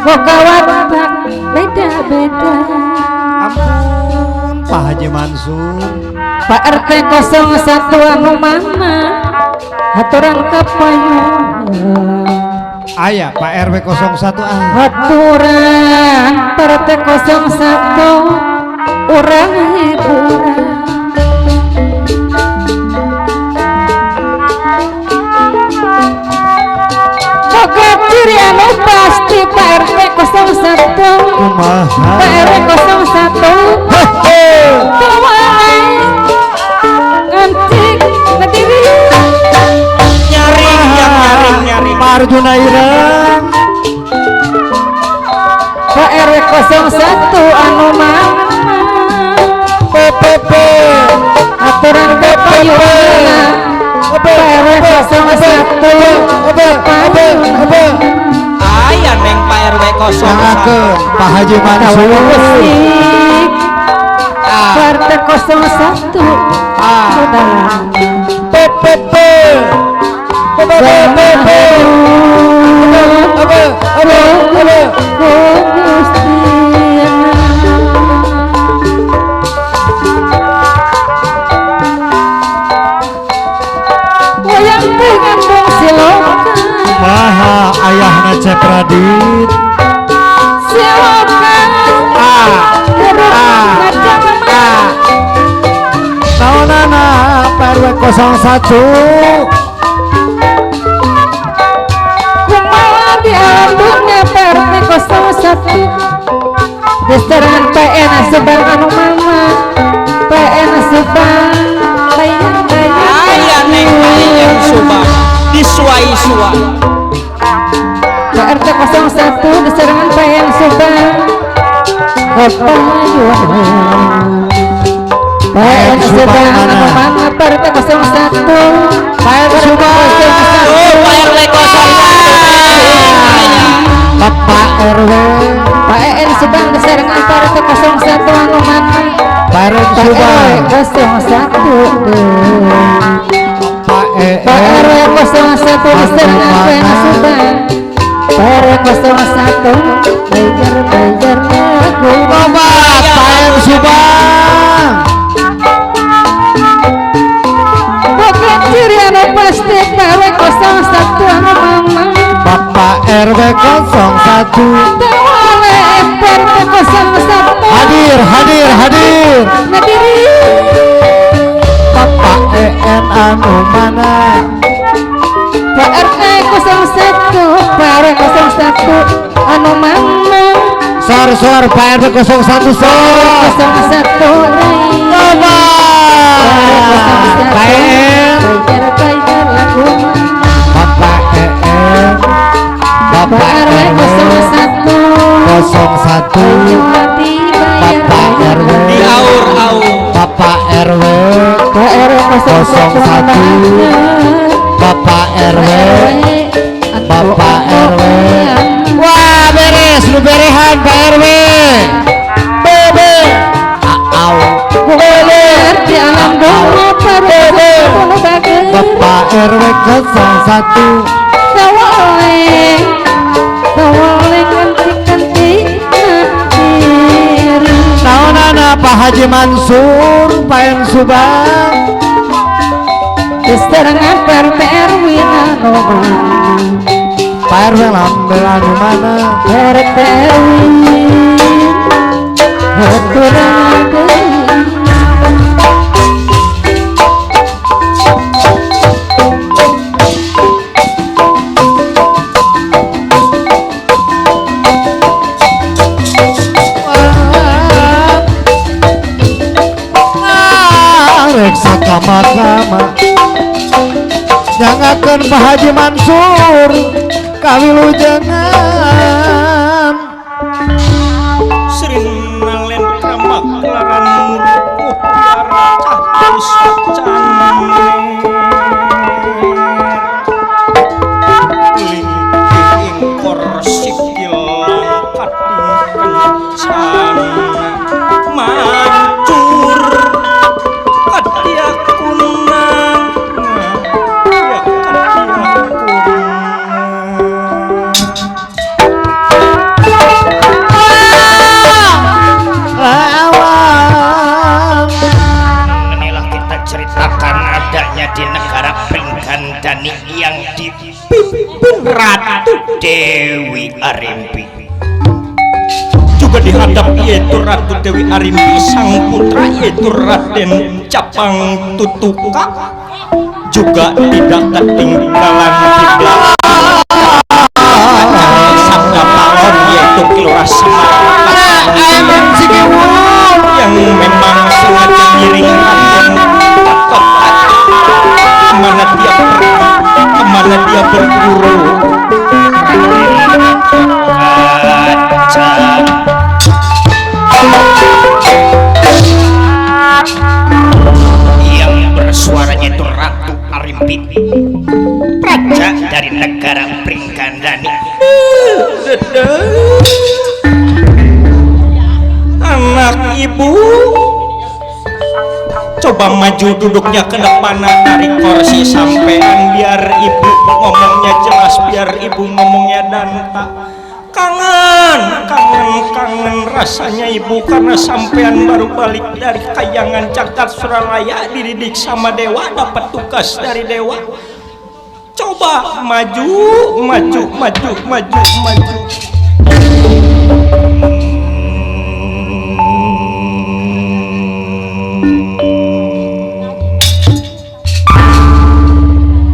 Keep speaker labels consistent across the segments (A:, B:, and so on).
A: Bokawat beda-beda.
B: Ampun Pak Haji Mansur.
A: Pak RT 01 anu mana haturan kapayun.
B: Aya Pak RW 01
A: Haturan Pak RT 01 urang hiburan. Boga ciri anu pasti Pak RT 01.
B: kumaha
A: Pak RW 01 tuwai ngantik berdiri
B: nyaring Pak Arjuna Ireng.
A: Pak RW 01 anu mana
B: PPP
A: aturan kapayuna. Pak RW 01
C: aya neng Pak RW 01
B: sangakeun Pak Haji Mansur.
A: musik Pak RT 01
B: PPP Maha ayahna Cep Radit. Naonana PRW 01
A: kumaha di alam dunia PRT 01 diserangan PN Subang anu mama PN Subang
C: aya neng PN Subang disuai-suai
A: PRT 01 diserangan PN Subang PN Subang anu mama PRT 01 PN Subang
C: Pak RW 01
B: Bapak RW
A: Pak EN Subang diserangan PRT 01 anu mana
B: Pak RW Subang
A: 01
B: Pak
A: Pak RW 01 diserangan PN Subang Pak RW 01 bejar lagu
B: Bapak Pak Subang
A: bukan ciri anu pasti Pak RW 01 anu mama
B: Bapak RW 01
A: tewale PRT 01
B: hadir
A: nadiri
B: Bapak EN anu mana
A: Pak RT 01 Pak RW 01 anu mana
B: sor Pak RW 01 sor
A: 01
B: Pak EN
A: Bajar lagu
B: Bapak EN Bapak
A: RW
B: RW
A: 01
B: 01 Bapak RW
C: di aur-aur
B: Bapak RW
A: Pak RW 01
B: Bapak RW Bapak RW wah beres lu berehan Pak RW bebe au
A: Beler di alam dunia pada sepuluh bagai
B: Bapak RW 01
A: Kawaleng ganti-ganti hadir
B: naonana Pak Haji Mansur Pak EN Subang
A: diserangan PRW anu mana
B: Pak RW lambel anu mana
A: PRW haturan
B: reksa kama-kama jangakeun Pak Haji Mansur kawilujengan
C: sering nalen kramak laran mutiara catus caner lingking kor sikil kating kencan mancur kadya kunang yang dipimpin Ratu Dewi Arimbi. Juga dihadap yaitu Ratu Dewi Arimbi, sang putra yaitu Raden Capang Tutuka, juga tidak ketinggalan di belakang sang Palon yaitu Kilurah Semar yang memang sengaja ngiring Raden Gatot Kaca kemana dia pergi, kemana dia berguru. Raden Kaca yang bersuaranya itu Ratu Arimbi, raja dari negara Pringgandani. Anak ibu, coba maju duduknya ke depan dari kursi sampean biar ibu ngomongnya jelas, biar ibu ngomongnya danta. Kangen rasanya ibu karena sampean baru balik dari Kayangan Cagat Suralaya, dididik sama dewa, dapat tugas dari dewa. Coba maju.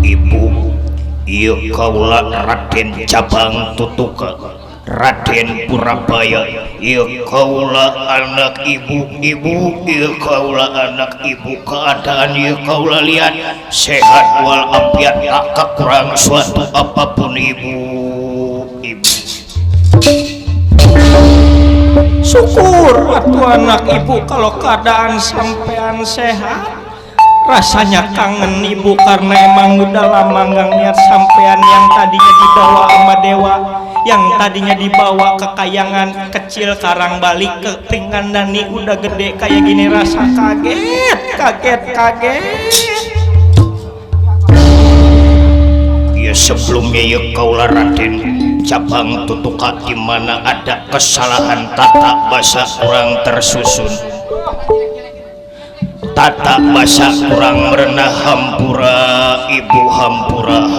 C: Ibu, iya kaula Raden Cabang Tutuka, Raden Purabaya, iya kaula anak ibu, iya kaula anak ibu. Keadaan iya kaula lihat sehat walafiat, tak kekurang suatu apapun ibu. Syukur atuh anak ibu kalau keadaan sampean sehat. Rasanya kangen ibu karena emang udah lama nggak lihat sampean yang tadinya dibawa sama dewa, yang tadinya dibawa ke Kayangan kecil, karang balik ke Pringgandani udah gede kayak gini. Rasa kaget. Ya sebelumnya ya kaula Raden Cabang Tutuka, di mana ada kesalahan tata bahasa kurang tersusun, tata bahasa kurang merenah, hampura ibu, hampura.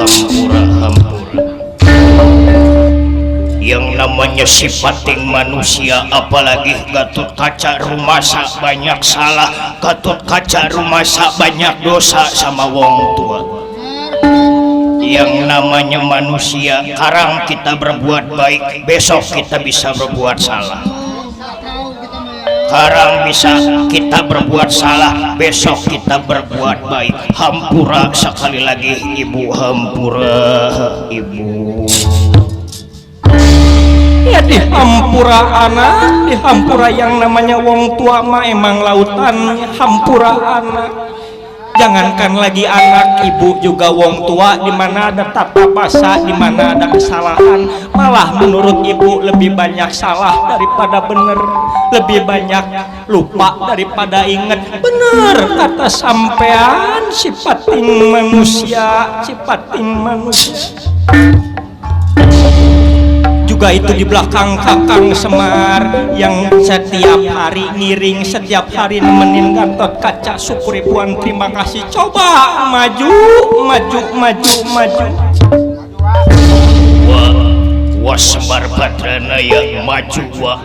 C: Yang namanya sifating manusia, apalagi Gatot Kaca rumasa banyak salah, Gatot Kaca rumasa banyak dosa sama wong tua. Yang namanya manusia, sekarang kita berbuat baik, besok kita bisa berbuat salah. Sekarang bisa kita berbuat salah, besok kita berbuat baik. Hampura sekali lagi ibu, hampura ibu. Ya dihampura anak, dihampura yang namanya wong tua mah emang lautan, hampura anak. Jangankan lagi anak, ibu juga wong tua, di mana ada tata bahasa, di mana ada kesalahan, malah menurut ibu lebih banyak salah daripada bener, lebih banyak lupa daripada inget. Bener kata sampean, sifating manusia. Juga itu di belakang Kakang Semar yang setiap hari ngiring, setiap hari nemenin Gatot Kaca. Syukur ribuan terima kasih. Coba maju. Wah Semar Badrana yang maju, wah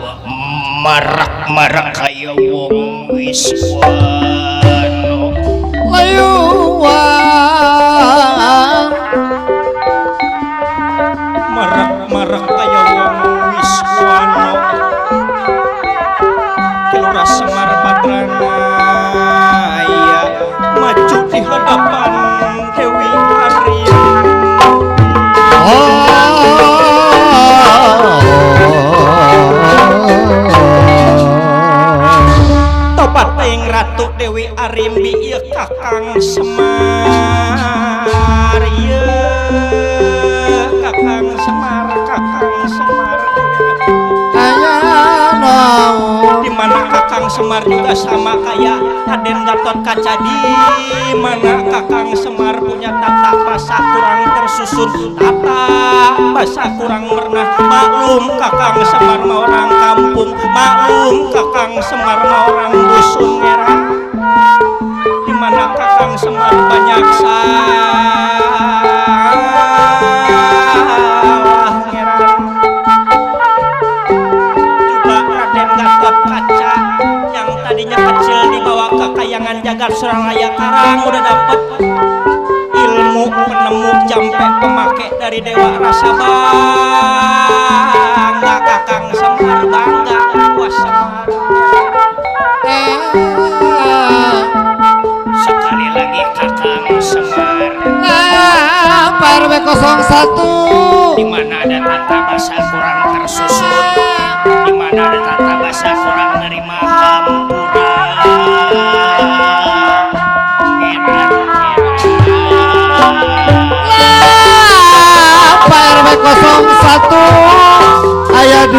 C: marak kaya wong Wiswano. Marak kaya wong Wiswano. Kilurah Semar Badrana ya maju di hadapan Dewi Arimbi. Tobat teuing Ratu Dewi Arimbi ieu Kakang Semar, ieu Kakang Semar di mana Kakang Semar juga sama kayak Raden Gatot Kaca, di mana Kakang Semar punya tata bahasa kurang tersusun, tata bahasa kurang merenah. Maklum Kakang Semar mah orang kampung, maklum Kakang Semar mah orang dusun merah, di mana Kakang Semar banyak salah. jagat Suralaya Karang udah dapet ilmu penemu jampe pemakai dari Dewa Rasa. Bangga Kakang Semar, bangga Wah Semar. Sekali lagi Kakang Semar.
B: Pak RW 01.
C: Di mana ada tata bahasa kurang tersusun, di mana ada tata bahasa kurang nerima hampura.
B: Pak RW 01 aya di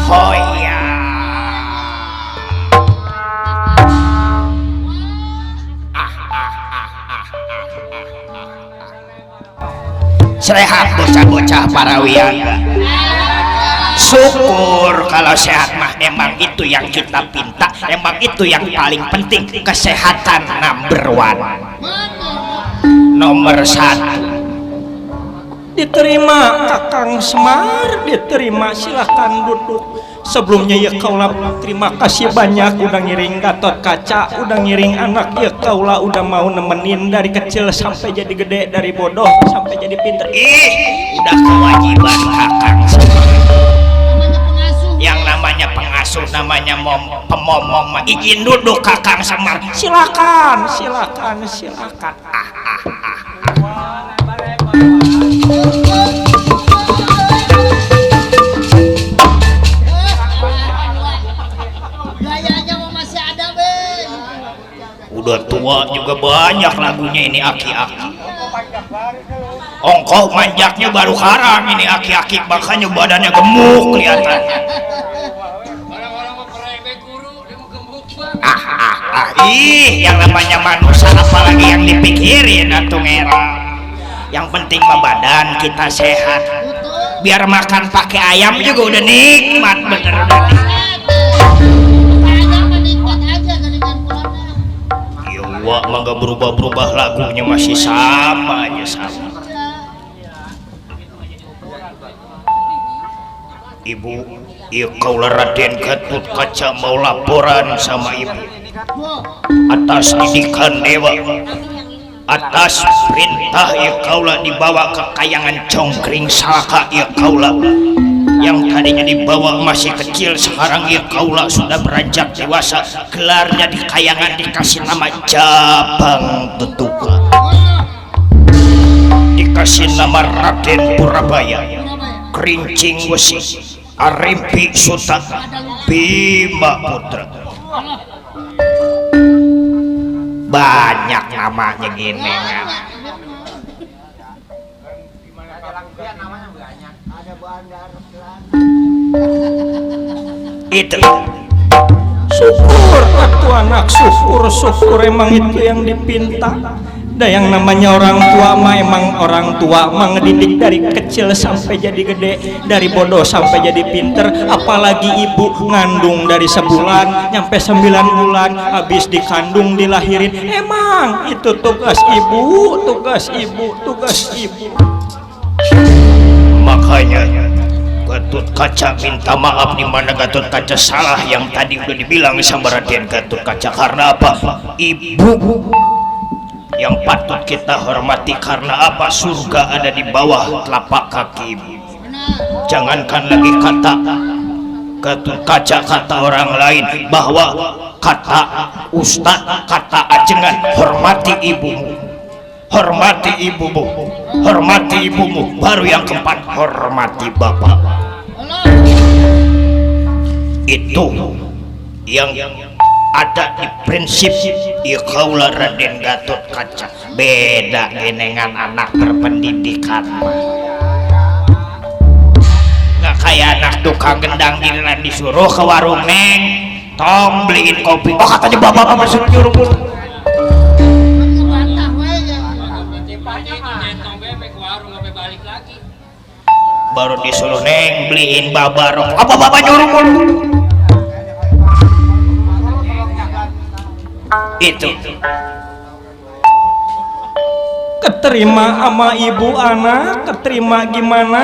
C: Hoya. Sehat bocah-bocah para wiyaga. Syukur kalau sehat mah emang itu yang kita pinta, emang itu yang paling penting. Kesehatan number one, nomor satu. Diterima Kakang Semar, diterima, silahkan duduk. Sebelumnya ya kaulah terima kasih banyak udah ngiring Gatot Kaca, udah ngiring anak ya kaulah udah mau nemenin dari kecil sampai jadi gede, dari bodoh sampai jadi pinter. Udah kewajiban Kakang Semar. Yang namanya pengasuh, namanya pemomong mah izin duduk Kakang Semar. Silakan, silakan, silakan. Udah tua juga banyak lagunya ini aki-aki. Ongkoh manjaknya baru haram ini aki-aki, makanya badannya gemuk kelihatan. Yang namanya manusia apalagi yang dipikirin atuh ngera. Yang penting mah badan kita sehat. Biar makan pakai ayam juga udah nikmat, bener udah nikmat. Wah, mah gak berubah-berubah, lagunya masih sama aja, sama. Ibu, iya kaulah Raden Gatot Kaca mau laporan sama ibu atas didikan dewa, atas perintah iya kaulah dibawa ke kayangan Congkring Salaka. Iya kaulah yang tadinya dibawa masih kecil, sekarang ya kaulah sudah beranjak dewasa. Gelarnya di kayangan dikasih nama Jabang Tutuka, dikasih nama Raden Purabaya, Kerincing Wesi, Arimpi Suta, Bima Putra. Banyak namanya gini kan. Itu syukur atuh anak, syukur emang itu yang dipinta. Da yang namanya orang tua mah emang orang tua mah ngedidik dari kecil sampai jadi gede, dari bodoh sampai jadi pinter. Apalagi ibu ngandung dari sebulan nyampe 9 bulan, habis dikandung dilahirin. Emang itu tugas ibu, tugas ibu, tugas ibu. Makanya Gatot Kaca minta maaf di mana Gatot Kaca salah yang tadi udah dibilang sama Raden Gatot Kaca. Karena apa? Ibu yang patut kita hormati. Karena apa? Surga ada di bawah telapak kaki ibu. Jangankan lagi kata Gatot Kaca, kata orang lain, bahwa kata ustad, kata ajengan, hormati ibumu, hormati ibumu, hormati ibumu. Baru yang keempat, hormati bapak. Itu yang ada di prinsip Ikaula Raden Gatot Kaca. Beda genengan anak terpendidikan, nggak kayak anak tukang gendang giliran disuruh ke warung, neng tong beliin kopi, oh katanya bapak suruh nyuruh. Baru disuruh neng beliin babar, apa bapak nyuruh mulu. Itu keterima sama ibu anak, keterima gimana,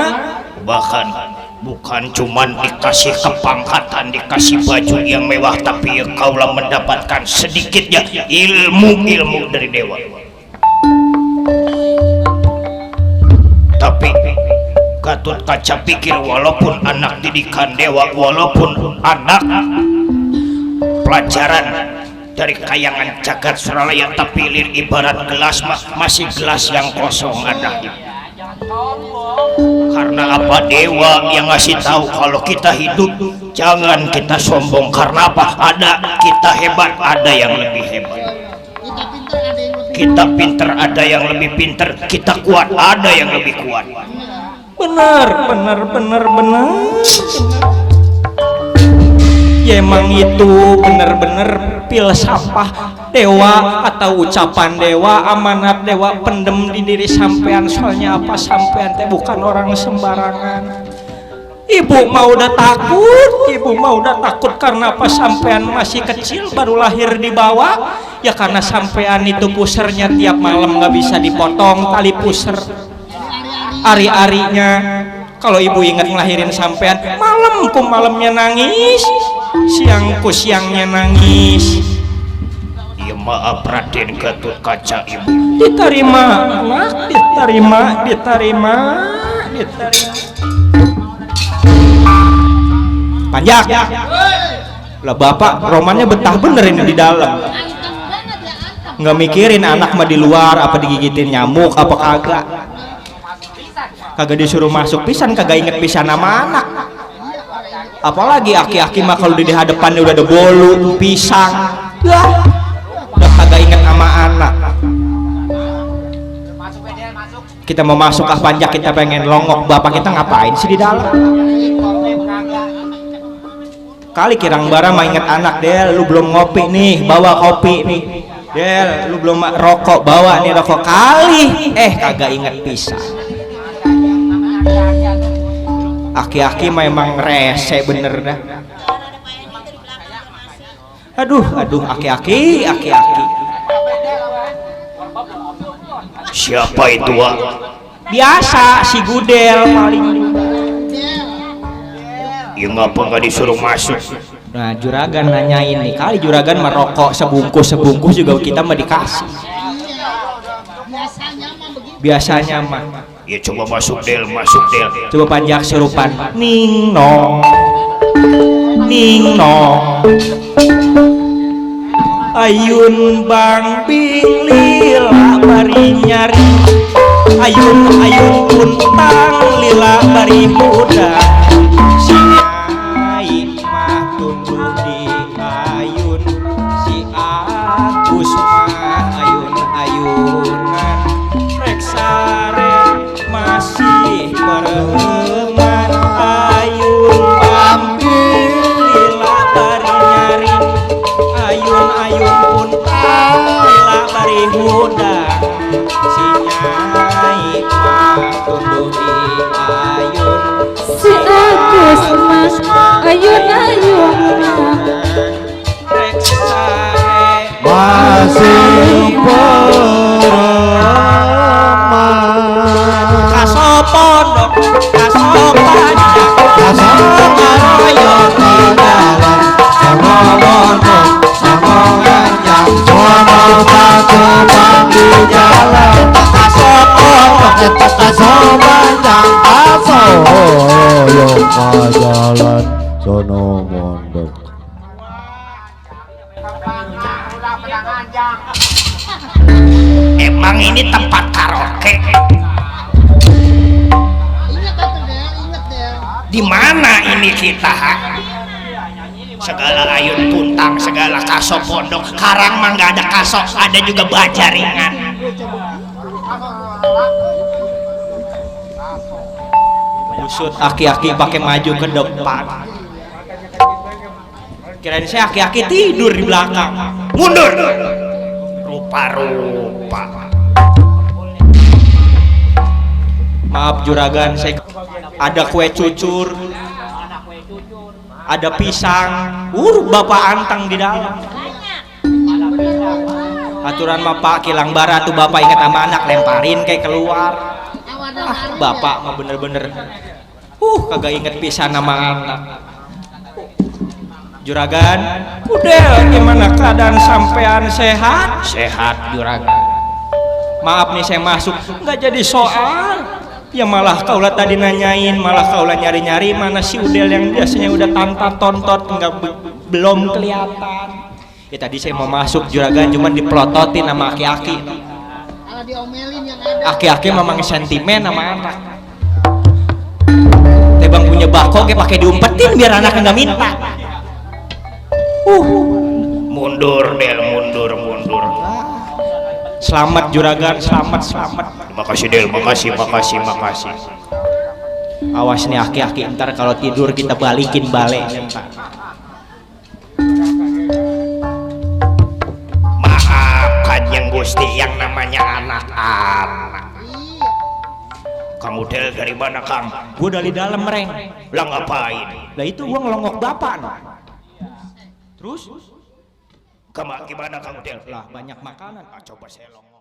C: bahkan bukan cuman dikasih kepangkatan, dikasih baju yang mewah, tapi kaulah mendapatkan sedikitnya ilmu-ilmu dari dewa. Tapi Gatot Kaca pikir walaupun anak didikan dewa, walaupun anak pelajaran dari kayangan jagat Suralaya, tapi ibarat gelas masih gelas yang kosong adanya. Karena apa? Dewa yang ngasih tahu kalau kita hidup jangan kita sombong. Karena apa? Ada kita hebat, ada yang lebih hebat. Kita pinter, ada yang lebih pinter. Kita kuat, ada yang lebih kuat. Benar. Ya emang itu bener-bener filsafah dewa atau ucapan dewa, amanat dewa, pendem di diri sampean. Soalnya apa? Sampean teh bukan orang sembarangan. Ibu mau udah takut karena apa? Sampean masih kecil, baru lahir di bawah. Ya karena sampean itu pusernya tiap malam nggak bisa dipotong tali puser. Ari-arinya kalau ibu ingat ngelahirin sampean, malamnya nangis, siangnya nangis. Ya maaf Raden Gatot Kaca, ibu diterima panjang lah bapak. Romannya betah bener ini di dalam, nggak mikirin anak mah di luar apa digigitin nyamuk apa kagak disuruh masuk pisan, kagak inget pisan nama anak. Apalagi aki-aki mah kalau di hadapannya udah ada bolu pisang, udah kagak inget nama anak. Kita mau masuk panjang, kita pengen longok, bapak kita ngapain sih di dalam? Kali kirang bara mah inget anak. Del, lu belum ngopi nih, bawa kopi nih. Del, lu belum rokok, bawa nih rokok. Kali kagak inget pisang. Aki-aki memang rese bener dah. Aduh, aki-aki. Siapa itu, Wak? Biasa si Gudel paling. Ya ngapa nggak disuruh masuk? Nah, juragan nanyain nih, kali juragan merokok sebungkus juga kita mah dikasih. Biasanya mah. Ya coba masuk Del. Coba panjang serupan. Ning nong. Ayun bang bing lila bari nyari. Ayun puntang lila bari muda. Si Nyai mah tumbuh di ayun, si Agus mah ayun-ayunan. Reksare masih pereman, ayun ambil lila bari nyari. Ayun puntang lila bari muda. Si Nyai mah tumbuh di ayun,
A: Si Agus mas ayun-ayun
B: masih pereman.
C: kaso pondok, kaso panjang, kaso ngaroyong di dalam.
B: Sama pondok, sama panjang, sama batu di jalan.
C: Kaso pondok,
B: Kaso panjang, kaso hoyong jalan, sono mondok.
C: emang ini tempat karaoke? Di mana ini kita? Segala ayun puntang, segala kaso pondok. Karang mah nggak ada kaso, ada juga bajaringan. Busut aki-aki pakai maju ke depan. Kirain saya aki-aki tidur di belakang. Mundur. Rupa-rupa. Maaf juragan, saya ada kue cucur, ada pisang, bapak antang di dalam. Aturan mah Pak kilang bara tuh bapak ingat sama anak lemparin kayak keluar. Bapak mah bener-bener Kagak inget pisan nama anak. Juragan, udah gimana keadaan sampean sehat? Sehat juragan. Maaf nih saya masuk, nggak jadi soal. Ya malah kaulah tadi nanyain, malah kaulah nyari-nyari mana si Udel yang biasanya udah tanpa tontot, belum kelihatan. Ya tadi saya mau masuk juragan, cuman dipelototin sama aki-aki.
D: Kalau diomelin yang ada.
C: Aki-aki memang sentimen sama anak. Tebang punya bako, kayak pakai diumpetin biar anaknya nggak minta. Mundur Del, mundur. Selamat juragan, selamat. Makasih Del, makasih. Awas nih aki-aki, ntar kalau tidur kita balikin balik. Maaf Kanjeng Gusti, yang namanya anak-anak. Kamu Del dari mana Kang? Gua dari dalam Reng. Lah ngapain? Lah itu gua ngelongok bapak. Terus? Gimana kamu Del? Lah banyak makanan. Coba saya longok.